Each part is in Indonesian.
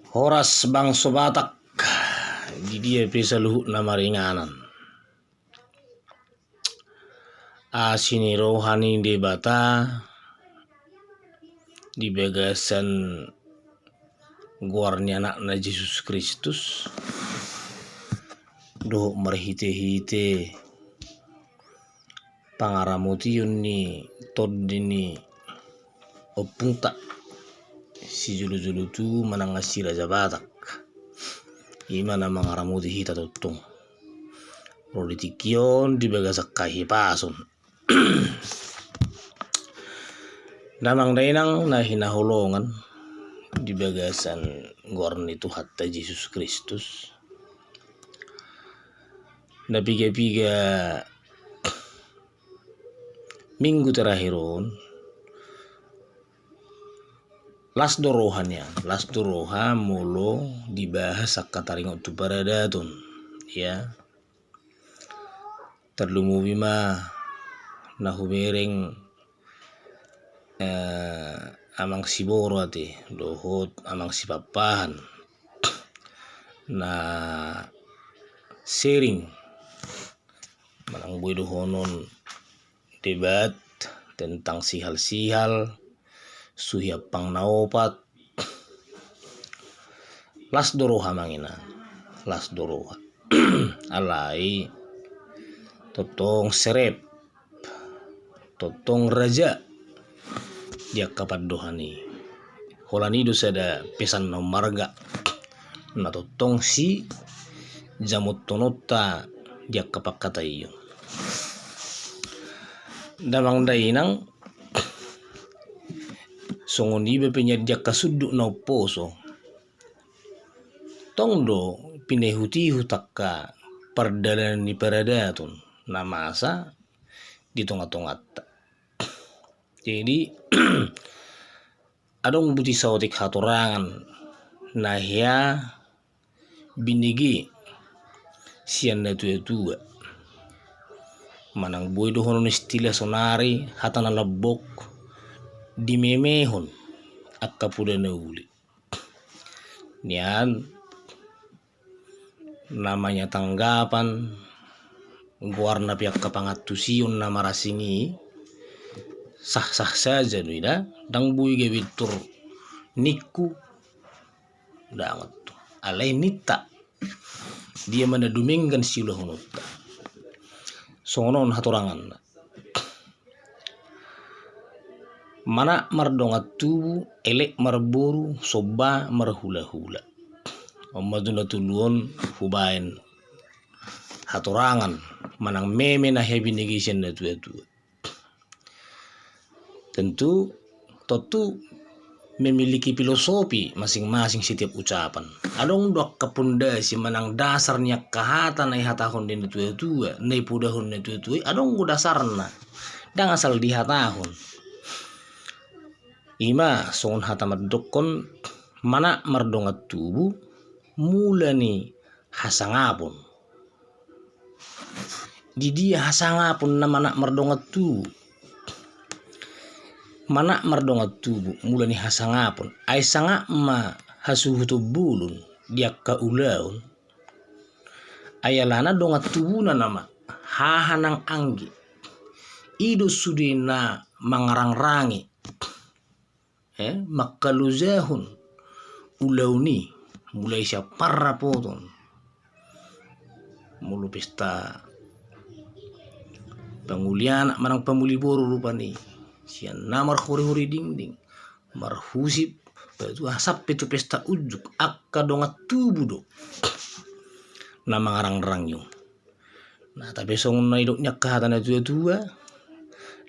Horas bang sobatak di dia bisa luhut na maringanan. Asini rohani di bata di bagasan guarnya anak na Yesus Kristus do merhite-hite pangaramutiun ni toddini opungta si julu-julu tu manangasi raja batak imana mangaramuti hita totong politikion di bagasak kahipason namang dainang na hinaholongan di bagasan gorni tu hatta Yesus Kristus na piga-piga minggu terakhiron las doroha mulu dibahas sakataringo tu paradaton ya terlumu bima nahubereng amang siboro ate dohot amang sipapahan na sharing manang boy dohonon debat tentang sihal-sihal suhiapang naopat las doroha mangina las doroha alai totong serep totong raja dia kapat dohani holani do sada pesan na marga na totong si jamut tonota dia kapak kata iyo damang dainang songoni bepenya dia kasuduk na poso tongdo pinehuti hutakka perdalan ni paradaton na masa di tongat-tongat jadi adong buti sautik hatorangan na ya binigi sian na tua manang boy dohonon istila sonari hatana labok di memehon akka puda na uli nian namanya tanggapan guarna pihak kapangatusion na marasingi sah-sah saja nuida dang boy gawitur niku dangat alai nita dia mana dumenggan sila honota songon hatorangan mana mardongat tubu elek marboru soba marhula-hula omaduna tuluon hubain hatorangan manang meme na heavy negation na tua-tua tentu totu memiliki filosofi masing-masing setiap ucapan adong dok kapunda si manang dasarnya kahata na ihatahon din tua-tua na ipudahon na tua-tua adong go dasarna dang asal dihatahon ima songon hatamat dokon mana mardongat tubu mula ni hasangapon di dia hasangapon na mana mardongat tubu mana mardongat tubu mula ni hasangapon ay sanga ma hasuhuto bulun dia kaulaon ayalana dongat tubu na nama hahanang anggi ido sudina mangarang-rangi makaluzahun ulauni mulai siya para poton mulu pesta pangulian manang pamuliboro rupani siya namar hori-hori dingding marhusip itu asap itu pesta ujuk akka dongat tubu do na mangarang-rang yung na tapi song na idoknya kahata na tua-tua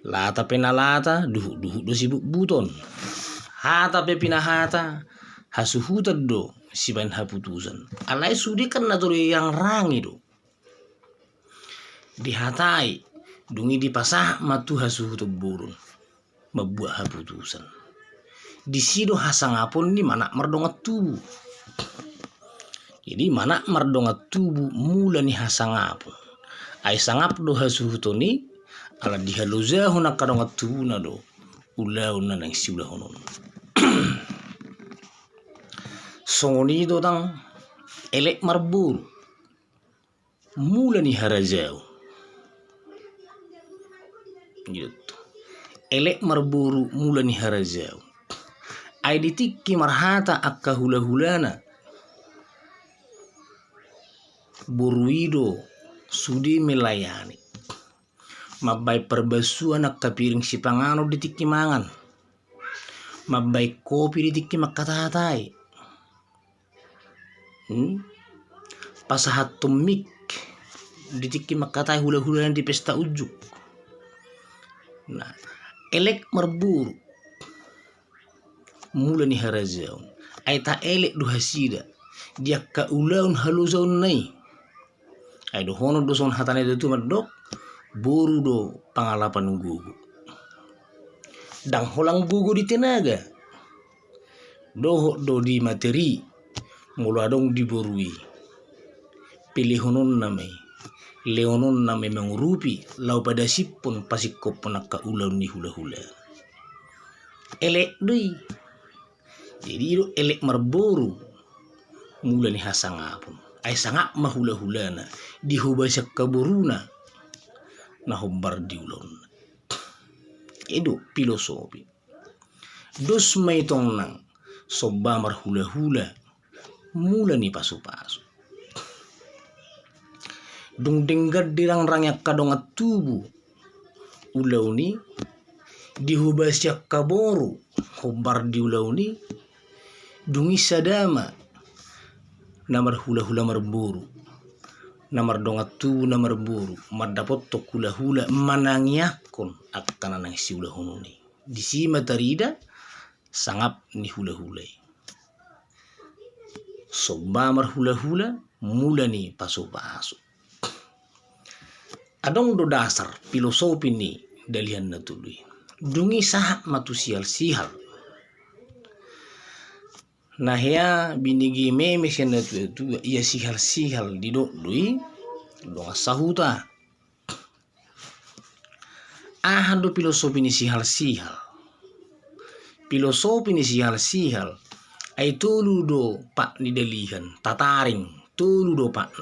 lata penalata duhu do sibuk buton hata pe pinahata hasuhuta do siban haputusan alai sudi kan na tuli yang rangi do dihatai dungi dipasah matu hasuhuta burun mabuah haputusan disido hasangapon ni mana mardongat tubu jadi mana mardongat tubu mula ni hasangapon ay sangap do hasuhuto ni ala dihaluzahon na kadongat tubu na do ulaw na nang siula honon Songonido tang elek marburu mulani harajau gitu. Elek marburu mulani harajau ay ditikki marhata akka hula-hulana boruido sudi melayani mabay perbasuan akka piring si pangano ditikki mangan mabay kopi ditikki makatatay pasahat tumik ditikki makatay hula-hulaan di pesta ujuk. Nah, elek marburu mula ni harazaun ay ta elek do hasida dia ka ulaun haluzaun nai ay do hono do son hatane do tumat dok boru do pangalapan gugu dang holang gugu di tenaga do di materi mula dong diborui pilihonon name leonon name mengurupi lau pada sipun pasikop penaka ulau ni hula-hula elek dui jadi itu elek marboru mula ni hasangapun ay sangak mahula-hulana dihubasak kaburuna na humbar di ulau itu filosofi dos maitong nang soba marhula-hula mula ni pasu-pasu dung denggar dirang rangyak kadonga tubuh ulau ni dihubasyak kaboru hobar di ulau ni dungi sadama namar hula-hula marburu namar donga tubuh namar buru mardapot to hula-hula manangyakon akana nang si ulah ni disima tarida sangap ni hula-hulai soba mar hula-hula mula ni pasu-pasu adong do dasar filosofi ni dalihan na tuluy dungi sahak matusial sihal nah ya binigi meme siya tu iya sihal di do lui donga sahuta do filosofi ni sihal filosofi ni sihal ay tulu do pak ni dalihan tataring tulu do pak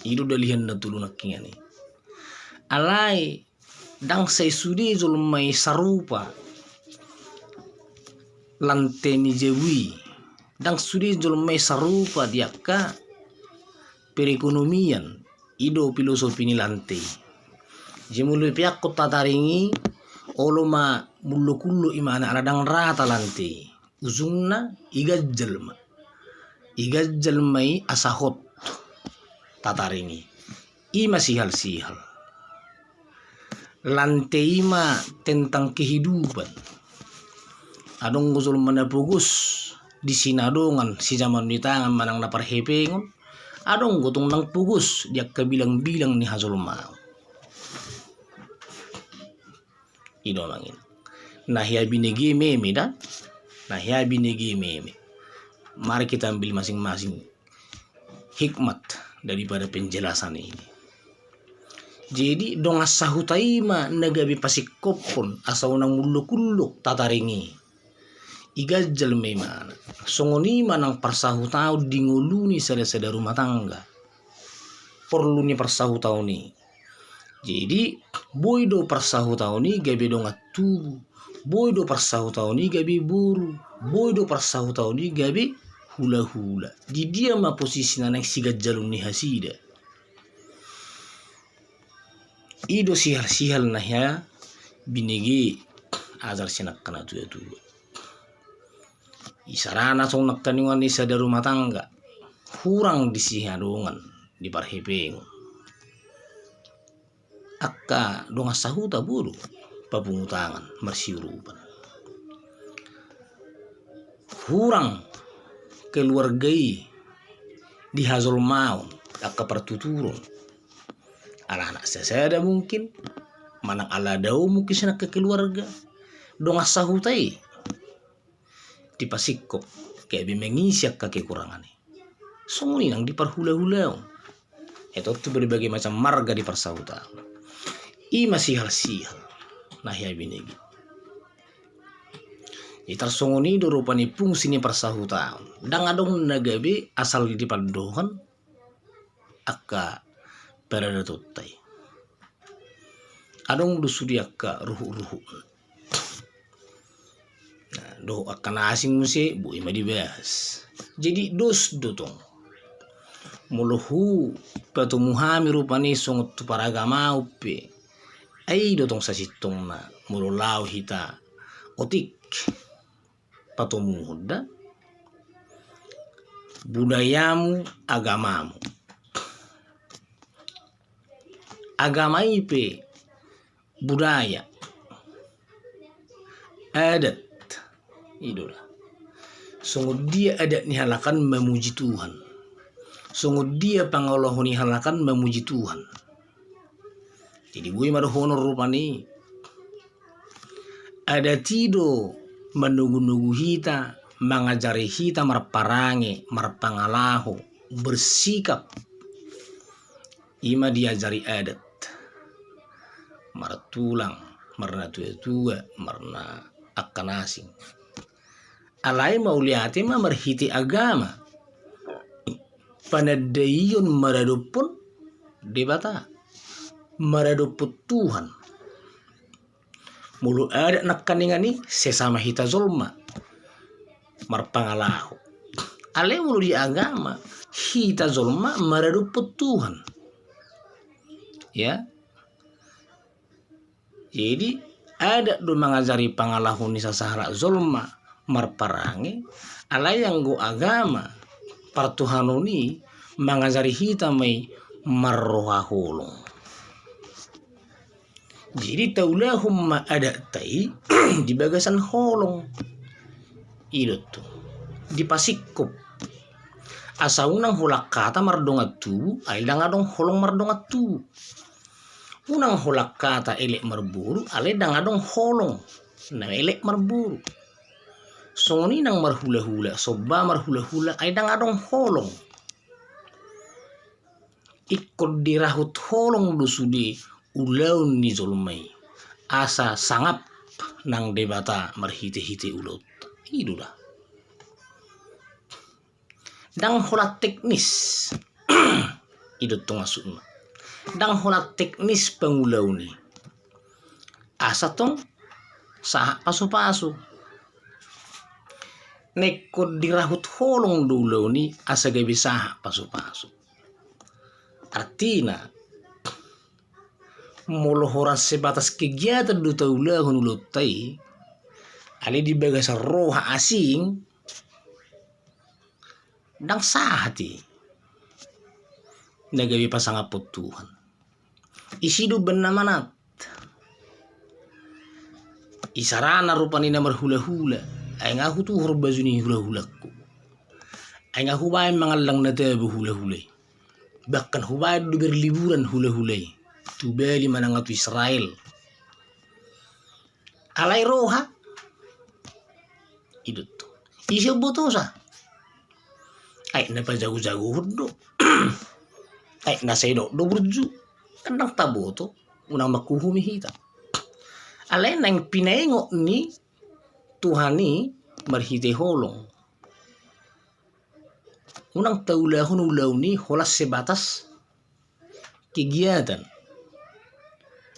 ido dalihan na tulu nakingani alai dang say sudi zulmay sarupa lante ni jewi dang sudi zulmay sarupa diakka perekonomian ido filosofi ni lante jemulu piak ko tataringi oloma mullo imana ala dang rata lante uzungna igajjalmai asahot tataringi ima sihal lantai ima tentang kehidupan adong guzul mana pugus di sinadongan si zaman di tangan manang napar hepengon adong gotong nang pugus dia kebilang-bilang ni hazul mau idolangin nah ya binegi meme dah. Nah ya binegi meme. Mari kita ambil masing-masing hikmat daripada penjelasan ini. Jadi donga sahutaima nagabi pasikopon asau nang muluk-uluk tataringi. Igajal memana. Songoni manang persahutau dinguluni sada-sada rumah tangga. Perlu ni persahutau ni. Jadi boydo persahutau ni gabi donga tubuh. Boydo persahutau ni gabi buru. Boydo persahutau ni gabi hula-hula. Di dia ma posisi nanak sigajalun ni hasida. Ido sihal nah ya binigi azar sinak kana tu. Isarana song nakkaningan ni sada rumah tangga. Kurang disihadongan di parhepeng. Akka donga sahuta buru papungutangan marsiurupan. Kurang keluargai di hazul maun akka pertuturun. Anak-anak sesada mungkin manang ala dau mungkin sana ke keluarga donga sahutai di pasikop kayak mengisi akka kekurangan. Songoni nang di parhula-hula. Itu tuh berbagai macam marga di persahuta. I masih hal nah ya binegi. Itarsongoni do rupani fungsi ni persahutan. Dang adong nagabe asal di padohan akka perada tutai. Adong dusudi akka ruhu-ruhu. Nah, do akan asing musi bu ima dibahas. Jadi dos dotong. Muluhu patumuhami rupani songot tu paragama upe. Ai dotong sasitong na mululau hita otik patumuhda budayamu agamamu. Agama ipe budaya adat idola. Sungguh dia adat nihalakan memuji Tuhan. Sungguh dia pangaloh nihalakan memuji Tuhan. Jadi bui madohono rupani ada tido menunggu-nunggu hita, mengajari hita marparange, marpangalaho, bersikap. Ima diajari adat. Martulang, marna tua-tua, marna akan asing. Alai mauliati ma marhiti agama. Panadayon maradupun debata. Maradupun Tuhan. Mulu ada nakaningani sesama hita zolma. Marpangalaho. Alai mulu di agama. Hita zolma maradupun Tuhan. Ya. Jadi ada do mengajari pangalahun ni sasahara zolma marparange ala yang go agama partuhanuni mengajari hita mai marroha holong. Jadi taulahum ma ada tai di bagasan holong itu di pasikup asaunang hulak kata mardongat tu ay lang adong holong mardongat tu. Unang hulak kata elek marburu, ale dang adong holong na elek marburu. Songoni nang marhula-hula, soba marhula-hula, ay dang adong holong. Ikod dirahut holong dusudi ulaw ni zolmay. Asa sangap nang debata marhite-hite ulot. Idulah. Dang hulat teknis. Idot to masuk. Dang hola teknis pangulaw ni. Asa tong sa paso-paso. Nekod dirahut holong dulaw ni asa gabi sa paso-paso. Artina molohoras sebatas kegiatan do taulahon ulotay ali di baga sa roha asing dang sahati nagabi pasangapot Tuhan. Isido benamanat. Isarana rupani na marhula-hula. Ay nga hutu horbazu ni hula-hulak ko. Ay nga hubayan mangalang na tayo hula-hulay. Bahkan hubayan do berliburan hula-hulay. Tubali manangat Israel. Alay roha. Idot to. Isyo buto sa. Ay napajago-jago hudo. Ay nasaido do burju. Kandang tabo to, unang makuhumihita. Alay nang pinaingo ni Tuhani marhite holong. Unang taulahon ulaw ni holas sebatas kegiatan.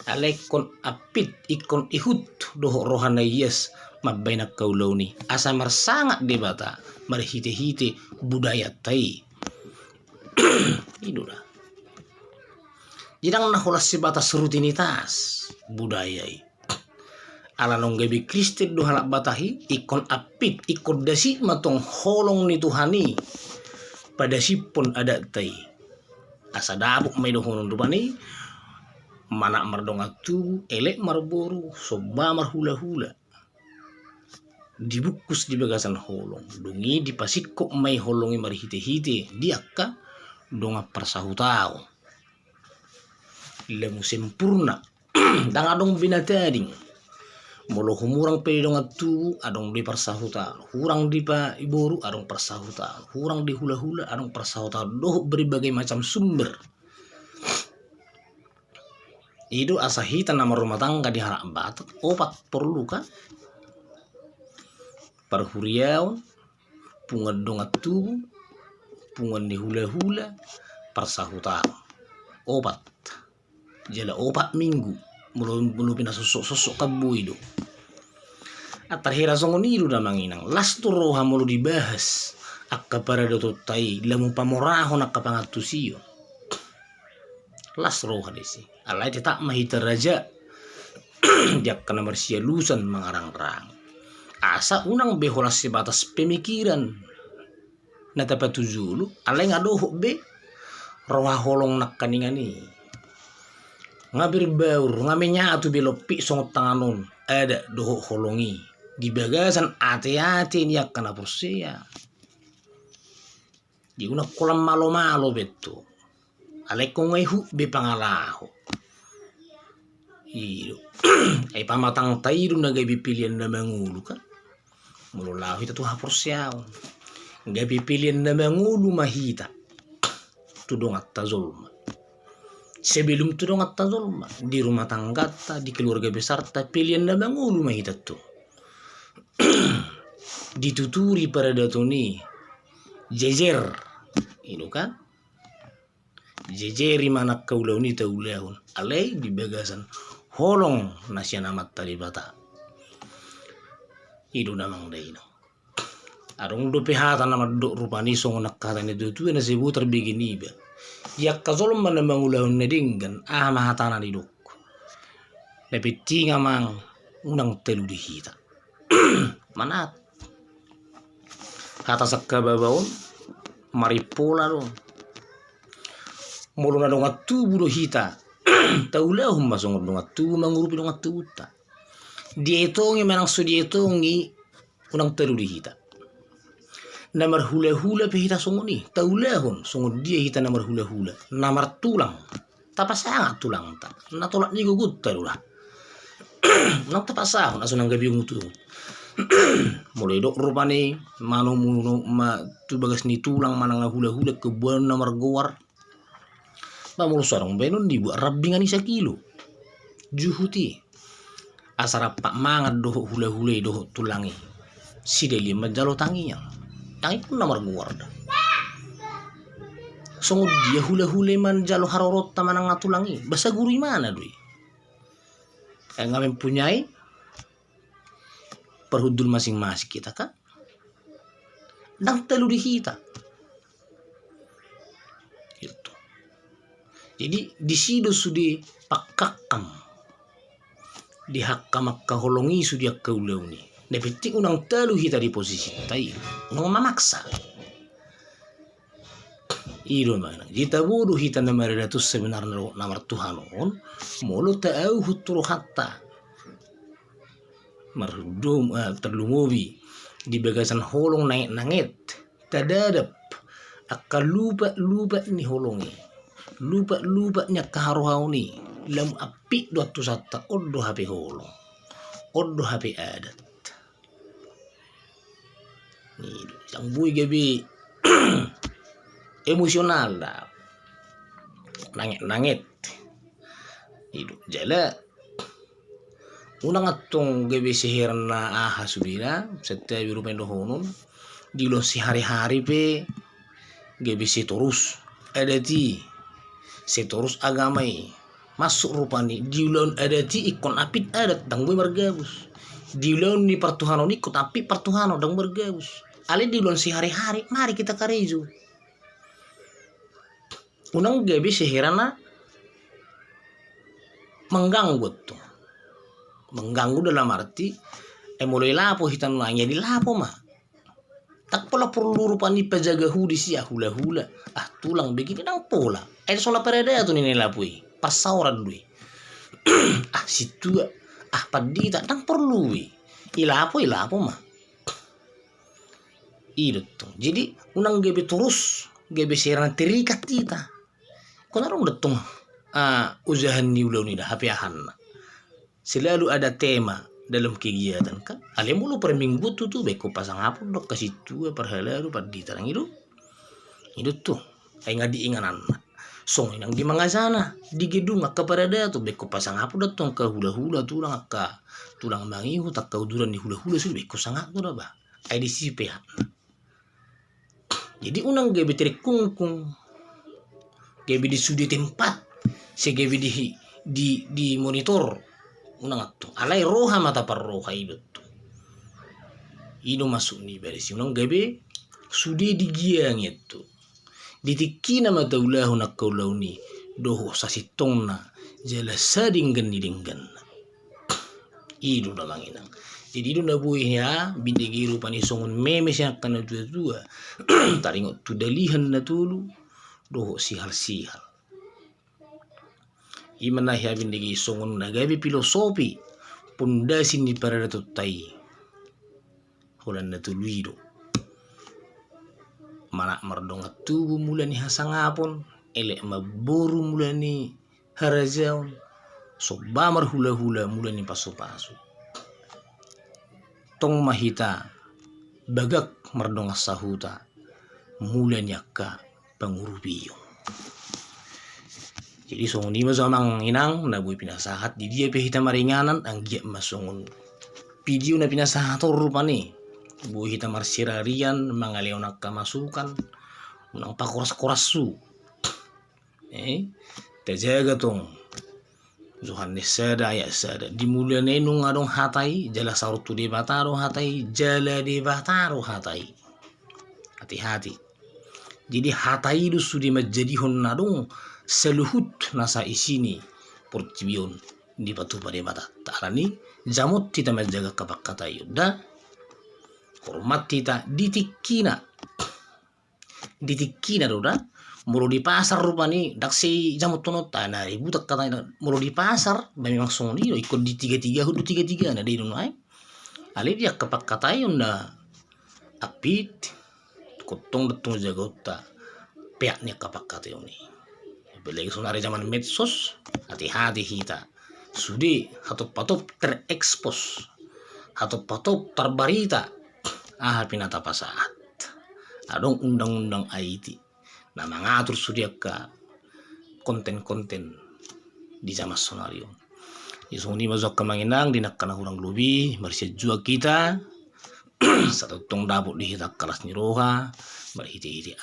Alay kon apit ikon ihut doho rohana yes mabay na kaulaw ni. Asa marsanga debata marhite-hite budaya tay. Idulah. Jidang nahulas sebatas rutinitas budaya. Alanong gabi Kristen do halak batahi ikon apit ikon dasi matong holong ni Tuhani pada sipon ada tay. Asa dabuk may dohonon rupani mana mardongatu elek marboru soba marhula-hula. Dibukus di bagasan holong dungi di pasikok may holongi marhite-hite diakka donga persahutao. Lemu sempurna dang adong binatading molo humurang pedong atu adong di persahutan hurang di pa iboru adong persahutan hurang di hula-hula adong persahutan doh berbagai macam sumber itu asahita nama rumah tangga di harak batat opat perlu kan parhuriaon pungan dongat tubuh pungan di hula-hula parsahutan obat jala obat minggu mulu pina sosok kabuido atarhira songonido na manginang lasto roha mulu dibahas akka para dato tai lamu pamoraho nakapangatusio las roha desi alai tak mahita raja jak kana marsia lusan mangarang-rang asa unang beholas sebatas pemikiran na tapatuzulu alai ngadoho be roha holong nakaningani ngabir baur ngamenya atu belopi songot tanganon ada doho holongi di bagasan ate-ate niyak kana porsia di una kolam malo-malo beto alai kongehu be pangalaho iyo ay pamatang tayro na gabi pilihan na mangulu kan mulu lahu ita tuha porsiaon gabi pilihan na mangulu mahita tudong at tazolma sebelum tudong at tazolma di rumah tangga di keluarga besar ta pilihan na mangulu mahita tu dituturi pada datoni jejer itu kan jejeri mana kaulau ni taulahun alai di bagasan holong nasian amat tali bata itu namang daino arung do pehata nama do rupani song nakata ni tu na sebu terbegini ba yak kazolom mana mangulahun nedinggan mahatana di dok tapi tinga mang unang telu dihita manat kata sakka babaon maripola dong mulu na dongat tubu do hita taulahum masong dongat tubu mangurupi dongat tubu ta dietongi menang su dietongi unang telu di hita namar hula-hula pe hita songoni taulahun songo dia hita namar hula-hula namar tulang tapasanga tulang ta na tolak ni gugut talulah nang tapasahon aso nang gabi mutu mulai dok rupane mano muno ma tu bagas ni tulang manang hula-hula ke buan namar gowar ba mulu sarong benon dibu rabbingan isa kilo juhuti asara pak mangat doho hula-hula doho tulangi sideli majalo tanginya tangi pun namar gowar da songo dia hula-hula man jalo harorot manang tulangi basa guru mana doi ngamen punyai perhudul masing-masing kita kan dan telu dihita itu jadi di sido sudi pakakam di hakam holongi sudi akaulauni nepetik unang telu hita di posisi tai unang mamaksa iro mana jita bodoh hita namar datus sebenarnya namar Tuhanon mulu taau huturu hatta mardum terlungobi di bagasan holong naik nangit tadadap akal lupa ni holongi lupa nya kaharuhau ni lam api do tu sata oddo hape holong oddo hape adat ni sang bui gabi emosional lah nangit itu jala unang atong gabi sihir na subira setiap biru pendo honun di lo si hari-hari pe gabi si terus adati si terus agamai masuk rupani di ulon adati ikon apit adat dang boy margabus di ulon ni pertuhanon ikut api pertuhanon dang margabus ale di ulon si hari-hari mari kita kareju unang gabi sihirana mengganggu tuh mengganggu dalam arti mulai lapo hitan nanya di lapo mah tak pola perlu rupani pejaga hudi sia hula-hula tulang begini dang pola sola pereda tu nini lapui pasauran dui situ padi tak dang perlu ilapo mah itu tuh jadi unang gebe terus gebe serana terikat kita konarong datong usahan ni ulau ni dah hapiahan selalu ada tema dalam kegiatan kan ale mulu per minggu tuh beko pasang apa dok ke situ per halaru per di tarang itu tuh ay ngadi inganan song yang di mangasana di gedung akka parada tuh beko pasang apa datang ke hula-hula tulang akka tulang mangihu tak kau duran di hula-hula sudah beko sangat tuh dah bah ay di sipehan. Jadi unang gabi tiri kungkung, gabi di sudi tempat, si gabi di monitor, unang atto. Alay roha mata parroha idot. Ino masuk ni berisi unang gabi sudi digiang itu. Ditikina mata ulahu nakaulau ni doho sasitongna jala sading ganidinggan. Ido na manginang. Jadi itu na buihnya bindigiru panisongon memes yang kana tua-tua. Taringot tudalihan na tulu doho sihal-sihal. Imana ya bindigi songon na gabi filosofi pundasin di parada tutai. Hulan na tuluido. Mana mardonga tubuh mulani hasangapon elek maboru mulani harajaon sobamar hula-hula mulani pasu-pasu. Tong mahita bagak mardonga sahuta mulani akka pangurubiyo. Jadi songon ima samang inang nabui pinasahat di dia pehita maringanan ang giat masongon video na pinasahat rupani bu hita marsirarian mangaleon akka masukan unang pakoras-koras su tajaga tong Johannes sada ya sada dimulai nung adong hatai jala sautu de bataro hatai jala de bataro hatai hati-hati. Jadi hatai itu sudah menjadi honadong seluhut nasa isini porcibion di batu pada mata tarani jamut kita menjaga kapak kata yuda hormat kita ditikina doda mulu di pasar rupani daksi jamut tonot tanah ribu tak kata mulu di pasar memang songni ikut di tiga hudu tiga nah di dunai alif ya kapak kata yunda apit kotong detung jaga uta peaknya kapak kata yoni belagi sonari zaman medsos hati-hati kita sudi hatop-hatop terekspos hatop-hatop terbarita pinata pasaat adong undang-undang IT na mengatur sudia ka konten-konten di zaman sonario. Isong ni mazok kamanginang dinakana hurang lubi marsya jua kita satu tong dapur di hitak kelas ni roha berhiti-hiti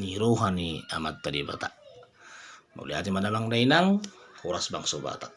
ni roha ni amat tadi bata. Mau lihat mana bang dainang horas bang sobata.